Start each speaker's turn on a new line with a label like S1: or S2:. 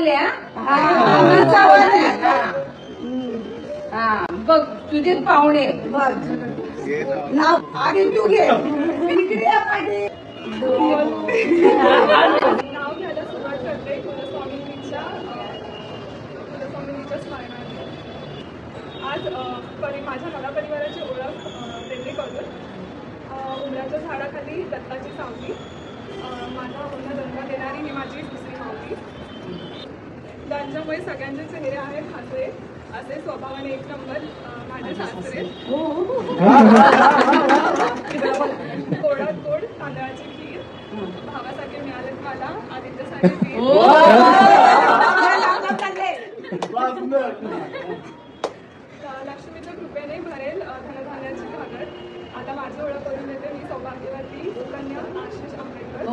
S1: आले हा बघ तुझेच पाहुणे नाव आधी तू घे इकडे या पाठी.
S2: नाव घ्यायला सुरुवात करते कुलस्वामिनीच्या स्मरणाने. आज माझ्या कला परिवाराची ओळख त्यांनी करून उमराच्या झाडाखाली दत्ताची सावली, माझा पूर्ण जन्म देणारी ही माझी दुसरी मावली, त्यांच्यामुळे सगळ्यांचे चेहरे आहेत हसरे, असे स्वभावाने एक नंबर माझे सासरे, गोडात गोड तांदळाची खीर, भावासारखे मिळालेत मला आदित्यसारखे वीर. लक्ष्मीच्या कृपेने भरेल धनधान्याची घागर. आता माझी ओळख करून देते मी सौभाग्यवती सुकन्या आशिष आंबेडकर.